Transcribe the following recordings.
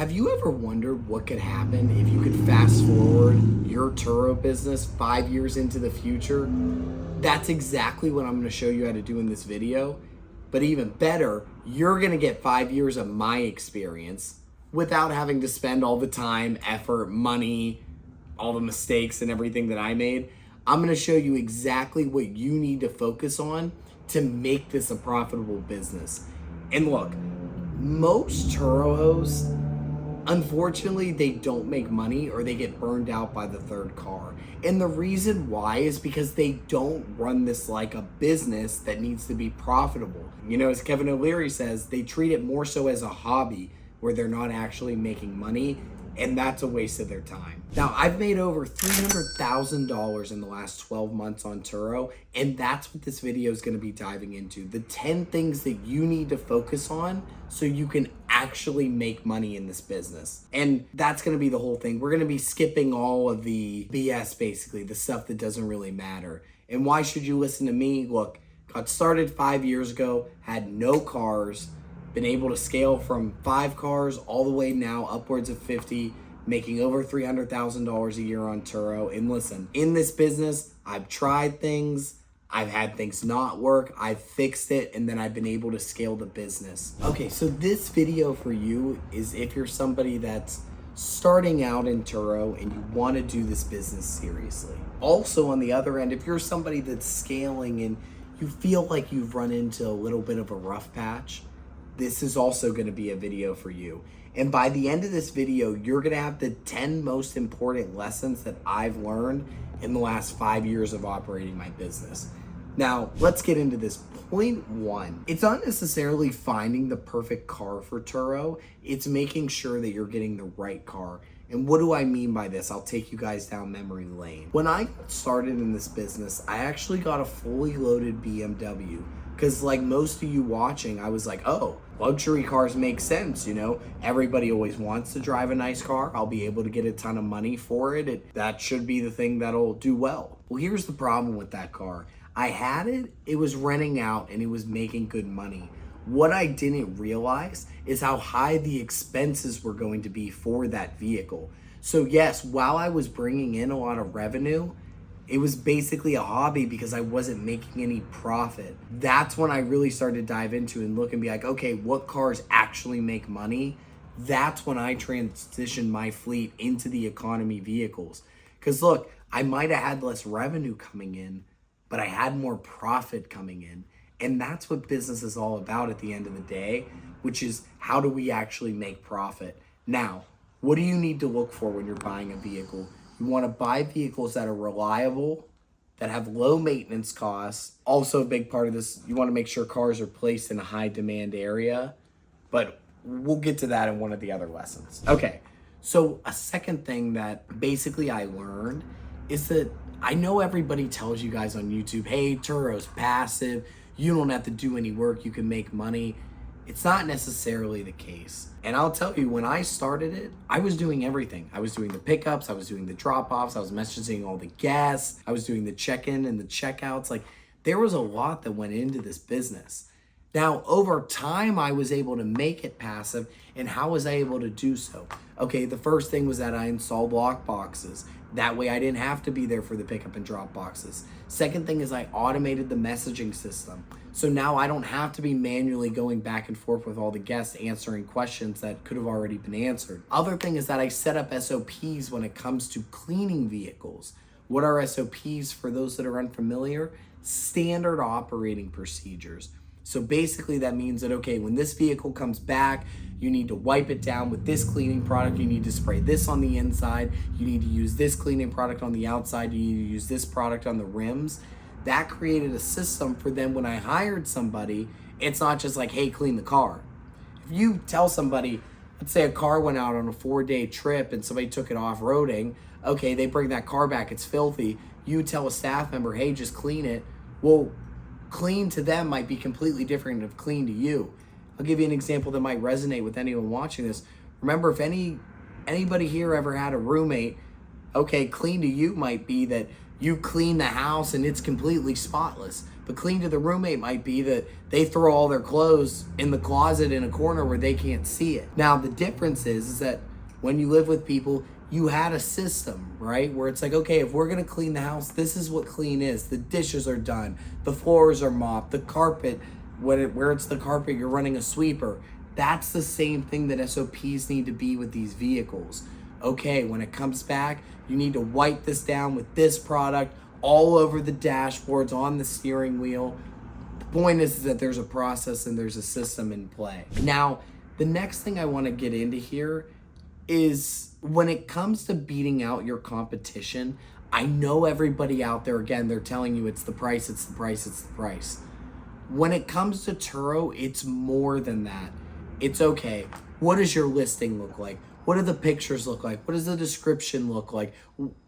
Have you ever wondered what could happen if you could fast forward your Turo business 5 years into the future? That's exactly what I'm going to show you how to do in this video. But even better, you're going to get 5 years of my experience without having to spend all the time, effort, money, all the mistakes and everything that I made. I'm going to show you exactly what you need to focus on to make this a profitable business. And look, most Turo hosts, unfortunately, they don't make money or they get burned out by the third car. And the reason why is because they don't run this like a business that needs to be profitable. You know, as Kevin O'Leary says, they treat it more so as a hobby where they're not actually making money, and that's a waste of their time. Now, I've made over $300,000 in the last 12 months on Turo, and that's what this video is going to be diving into. The 10 things that you need to focus on so you can actually make money in this business. And that's going to be the whole thing. We're going to be skipping all of the BS, basically, the stuff that doesn't really matter. And why should you listen to me? Look, got started 5 years ago, had no cars, been able to scale from 5 cars all the way now upwards of 50, making over $300,000 a year on Turo. And listen, in this business, I've tried things, I've had things not work, I've fixed it, and then I've been able to scale the business. Okay, so this video for you is if you're somebody that's starting out in Turo and you want to do this business seriously. Also on the other end, if you're somebody that's scaling and you feel like you've run into a little bit of a rough patch, this is also going to be a video for you. And by the end of this video, you're going to have the 10 most important lessons that I've learned in the last 5 years of operating my business. Now, let's get into this. Point 1, it's not necessarily finding the perfect car for Turo. It's making sure that you're getting the right car. And what do I mean by this? I'll take you guys down memory lane. When I started in this business, I actually got a fully loaded BMW. Because like most of you watching, I was like, oh, luxury cars make sense, you know? Everybody always wants to drive a nice car. I'll be able to get a ton of money for it. That should be the thing that'll do well. Well, here's the problem with that car. I had it, it was renting out, and it was making good money. What I didn't realize is how high the expenses were going to be for that vehicle. So yes, while I was bringing in a lot of revenue, it was basically a hobby because I wasn't making any profit. That's when I really started to dive into and look and be like, okay, what cars actually make money? That's when I transitioned my fleet into the economy vehicles. Because look, I might have had less revenue coming in, but I had more profit coming in. And that's what business is all about at the end of the day, which is how do we actually make profit? Now, what do you need to look for when you're buying a vehicle? You want to buy vehicles that are reliable, that have low maintenance costs. Also a big part of this, you want to make sure cars are placed in a high demand area, but we'll get to that in one of the other lessons. Okay, so a second thing that basically I learned is that I know everybody tells you guys on YouTube, hey, Turo's passive, you don't have to do any work, you can make money. It's not necessarily the case. And I'll tell you, when I started it, I was doing everything. I was doing the pickups, I was doing the drop-offs, I was messaging all the guests, I was doing the check-in and the checkouts. Like, there was a lot that went into this business. Now, over time, I was able to make it passive. And how was I able to do so? Okay, the first thing was that I installed lock boxes. That way I didn't have to be there for the pickup and drop boxes. Second thing is I automated the messaging system. So now I don't have to be manually going back and forth with all the guests answering questions that could have already been answered. Other thing is that I set up SOPs when it comes to cleaning vehicles. What are SOPs for those that are unfamiliar? Standard operating procedures. So basically that means that, okay, when this vehicle comes back, you need to wipe it down with this cleaning product. You need to spray this on the inside. You need to use this cleaning product on the outside. You need to use this product on the rims. That created a system for them when I hired somebody. It's not just like, hey, clean the car. If you tell somebody, let's say a car went out on a 4-day trip and somebody took it off-roading, okay, they bring that car back, it's filthy. You tell a staff member, hey, just clean it. Well, clean to them might be completely different than clean to you. I'll give you an example that might resonate with anyone watching this. Remember, if anybody here ever had a roommate, okay, clean to you might be that you clean the house and it's completely spotless. But clean to the roommate might be that they throw all their clothes in the closet in a corner where they can't see it. Now, the difference is that when you live with people, you had a system, right? Where it's like, okay, if we're gonna clean the house, this is what clean is. The dishes are done, the floors are mopped, the carpet, where it's the carpet, you're running a sweeper. That's the same thing that SOPs need to be with these vehicles. Okay, when it comes back, you need to wipe this down with this product all over the dashboards, on the steering wheel. The point is that there's a process and there's a system in play. Now, the next thing I want to get into here is when it comes to beating out your competition, I know everybody out there, again, they're telling you it's the price, it's the price, it's the price. When it comes to Turo, it's more than that. It's okay. What does your listing look like? What do the pictures look like? What does the description look like?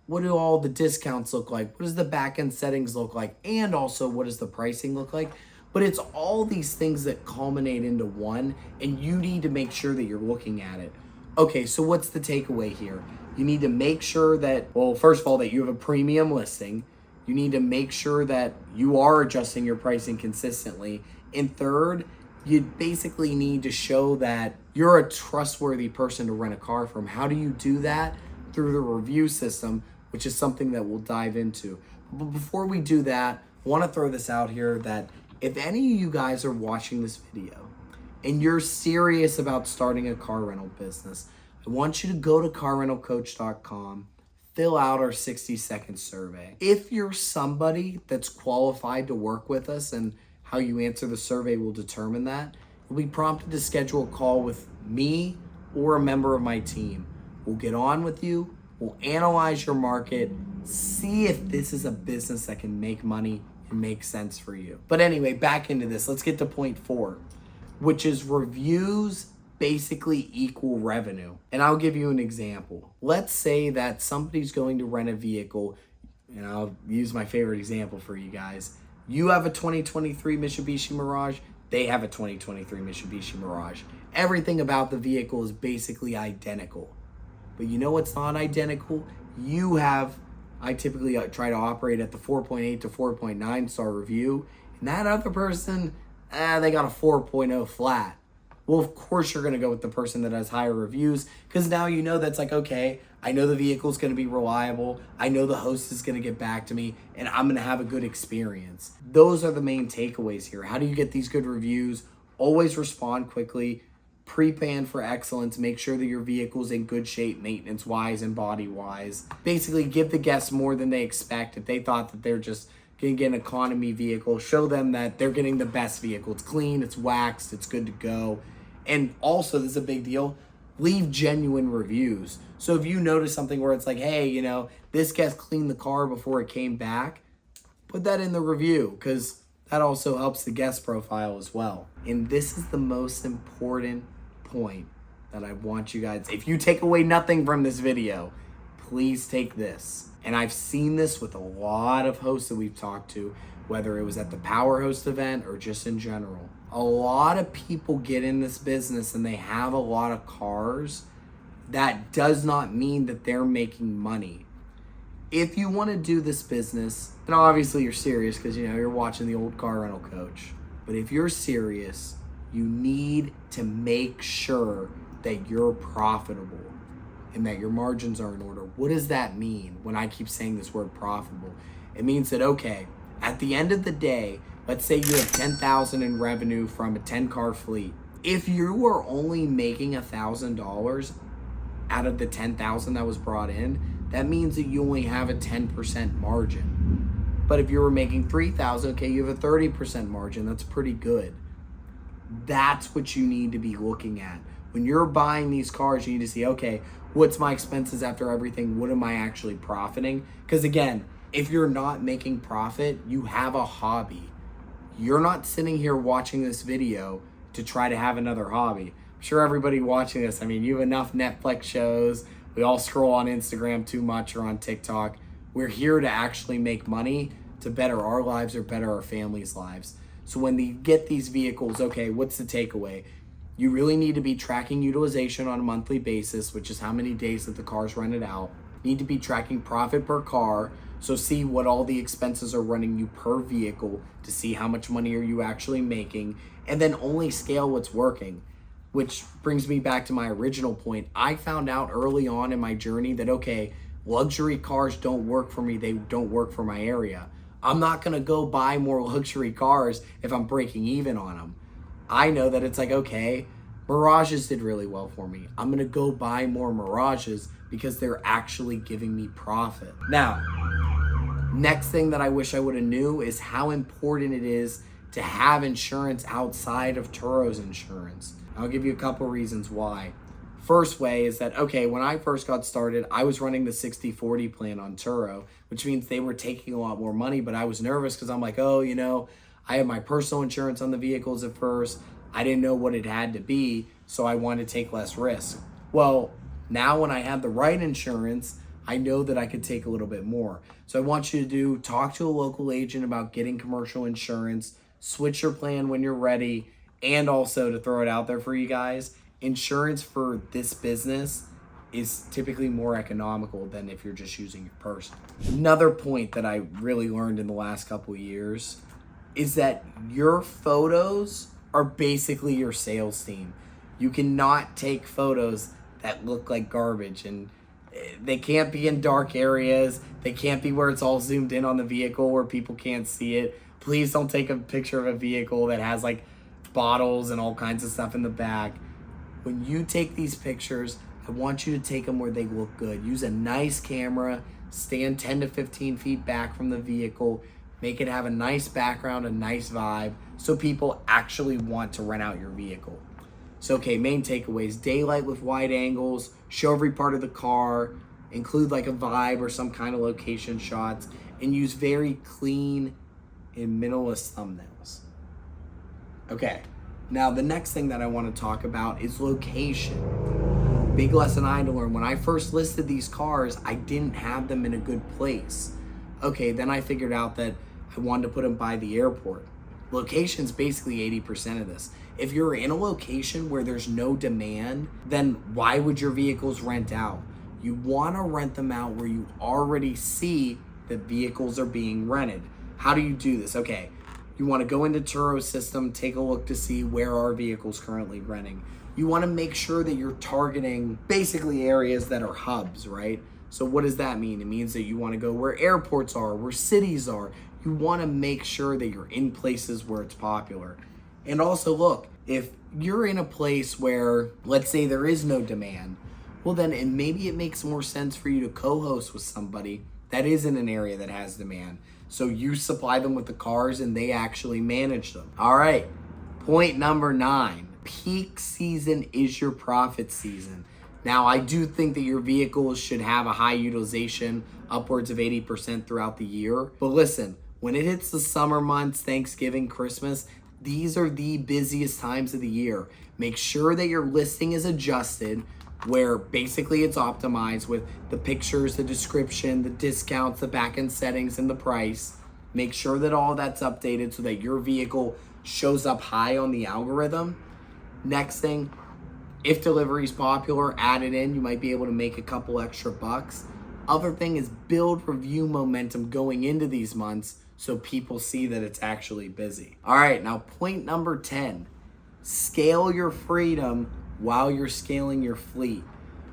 What do all the discounts look like? What does the back-end settings look like? And also, what does the pricing look like? But it's all these things that culminate into one, and you need to make sure that you're looking at it. Okay, so what's the takeaway here? You need to make sure that, well, first of all, that you have a premium listing. You need to make sure that you are adjusting your pricing consistently. And third, you basically need to show that you're a trustworthy person to rent a car from. How do you do that? Through the review system, which is something that we'll dive into. But before we do that, I want to throw this out here that if any of you guys are watching this video and you're serious about starting a car rental business, I want you to go to carrentalcoach.com, fill out our 60-second survey. If you're somebody that's qualified to work with us, and how you answer the survey will determine that, you'll be prompted to schedule a call with me or a member of my team. We'll get on with you, we'll analyze your market, see if this is a business that can make money and make sense for you. But anyway, back into this. Let's get to point 4, which is reviews basically equal revenue. And I'll give you an example. Let's say that somebody's going to rent a vehicle, and I'll use my favorite example for you guys. You have a 2023 Mitsubishi Mirage, they have a 2023 Mitsubishi Mirage. Everything about the vehicle is basically identical. But you know what's not identical? I typically try to operate at the 4.8 to 4.9 star review, and that other person, they got a 4.0 flat. Well, of course you're gonna go with the person that has higher reviews, because now you know that's like, okay, I know the vehicle's gonna be reliable, I know the host is gonna get back to me, and I'm gonna have a good experience. Those are the main takeaways here. How do you get these good reviews? Always respond quickly, pre-plan for excellence, make sure that your vehicle's in good shape, maintenance-wise and body-wise. Basically, give the guests more than they expect. If they thought that they're just gonna get an economy vehicle, show them that they're getting the best vehicle. It's clean, it's waxed, it's good to go. And also, this is a big deal, leave genuine reviews. So if you notice something where it's like, hey, this guest cleaned the car before it came back, put that in the review, because that also helps the guest profile as well. And this is the most important point that I want you guys, if you take away nothing from this video, please take this. And I've seen this with a lot of hosts that we've talked to, whether it was at the Power Host event or just in general. A lot of people get in this business and they have a lot of cars. That does not mean that they're making money. If you want to do this business, and obviously you're serious because you're watching the old Car Rental Coach, but if you're serious, you need to make sure that you're profitable and that your margins are in order. What does that mean when I keep saying this word profitable? It means that, okay, at the end of the day, let's say you have $10,000 in revenue from a 10-car fleet. If you are only making $1,000 out of the $10,000 that was brought in, that means that you only have a 10% margin. But if you were making $3,000, okay, you have a 30% margin. That's pretty good. That's what you need to be looking at. When you're buying these cars, you need to see, okay, what's my expenses after everything? What am I actually profiting? Because again, if you're not making profit, you have a hobby. You're not sitting here watching this video to try to have another hobby. I'm sure everybody watching this, you have enough Netflix shows. We all scroll on Instagram too much or on TikTok. We're here to actually make money to better our lives or better our families' lives. So when you get these vehicles, okay, what's the takeaway? You really need to be tracking utilization on a monthly basis, which is how many days that the car's rented out. Need to be tracking profit per car. So see what all the expenses are running you per vehicle to see how much money are you actually making, and then only scale what's working. Which brings me back to my original point. I found out early on in my journey that, okay, luxury cars don't work for me. They don't work for my area. I'm not gonna go buy more luxury cars if I'm breaking even on them. I know that it's like, okay, Mirages did really well for me. I'm gonna go buy more Mirages because they're actually giving me profit. Now, next thing that I wish I would have knew is how important it is to have insurance outside of Turo's insurance. I'll give you a couple reasons why. First way is that, okay, when I first got started, I was running the 60-40 plan on Turo, which means they were taking a lot more money, but I was nervous because I'm like, oh, I have my personal insurance on the vehicles at first. I didn't know what it had to be, so I wanted to take less risk. Well, now when I have the right insurance, I know that I could take a little bit more. So I want you to talk to a local agent about getting commercial insurance, switch your plan when you're ready, and also to throw it out there for you guys, insurance for this business is typically more economical than if you're just using your personal. Another point that I really learned in the last couple of years is that your photos are basically your sales team. You cannot take photos that look like garbage, and they can't be in dark areas. They can't be where it's all zoomed in on the vehicle where people can't see it. Please don't take a picture of a vehicle that has like bottles and all kinds of stuff in the back. When you take these pictures, I want you to take them where they look good. Use a nice camera, stand 10 to 15 feet back from the vehicle, make it have a nice background, a nice vibe, so people actually want to rent out your vehicle. So, okay, main takeaways: daylight with wide angles, show every part of the car, include like a vibe or some kind of location shots, and use very clean and minimalist thumbnails. Okay, now the next thing that I want to talk about is location. Big lesson I had to learn. When I first listed these cars, I didn't have them in a good place. Okay, then I figured out that I wanted to put them by the airport. Location's basically 80% of this. If you're in a location where there's no demand, then why would your vehicles rent out? You want to rent them out where you already see that vehicles are being rented. How do you do this? Okay, you want to go into Turo's system, take a look to see where are vehicles currently renting. You want to make sure that you're targeting basically areas that are hubs, right? So what does that mean? It means that you want to go where airports are, where cities are. You want to make sure that you're in places where it's popular. And also look, if you're in a place where, let's say there is no demand, well then maybe it makes more sense for you to co-host with somebody that is in an area that has demand. So you supply them with the cars and they actually manage them. All right, point number 9, peak season is your profit season. Now, I do think that your vehicles should have a high utilization, upwards of 80% throughout the year. But listen, when it hits the summer months, Thanksgiving, Christmas, these are the busiest times of the year. Make sure that your listing is adjusted where basically it's optimized with the pictures, the description, the discounts, the back-end settings, and the price. Make sure that all that's updated so that your vehicle shows up high on the algorithm. Next thing, if delivery is popular, add it in. You might be able to make a couple extra bucks. Other thing is build review momentum going into these months so people see that it's actually busy. All right, now point number 10, scale your freedom while you're scaling your fleet.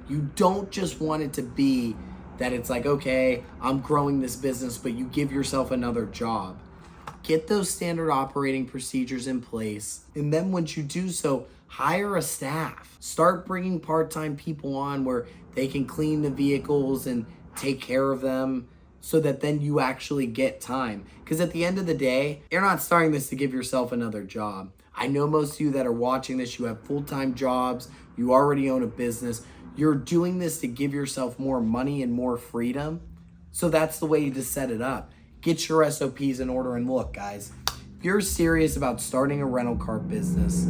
You don't just want it to be that it's like, okay, I'm growing this business, but you give yourself another job. Get those standard operating procedures in place. And then once you do so, hire a staff. Start bringing part-time people on where they can clean the vehicles and take care of them so that then you actually get time. Because at the end of the day, you're not starting this to give yourself another job. I know most of you that are watching this, you have full-time jobs, you already own a business. You're doing this to give yourself more money and more freedom. So that's the way to set it up. Get your SOPs in order. And look, guys, if you're serious about starting a rental car business,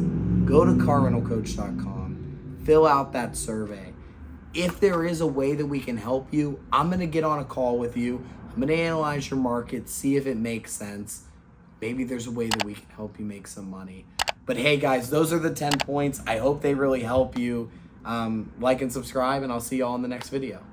go to carrentalcoach.com, fill out that survey. If there is a way that we can help you, I'm going to get on a call with you. I'm going to analyze your market, see if it makes sense. Maybe there's a way that we can help you make some money. But hey, guys, those are the 10 points. I hope they really help you. Like and subscribe, and I'll see you all in the next video.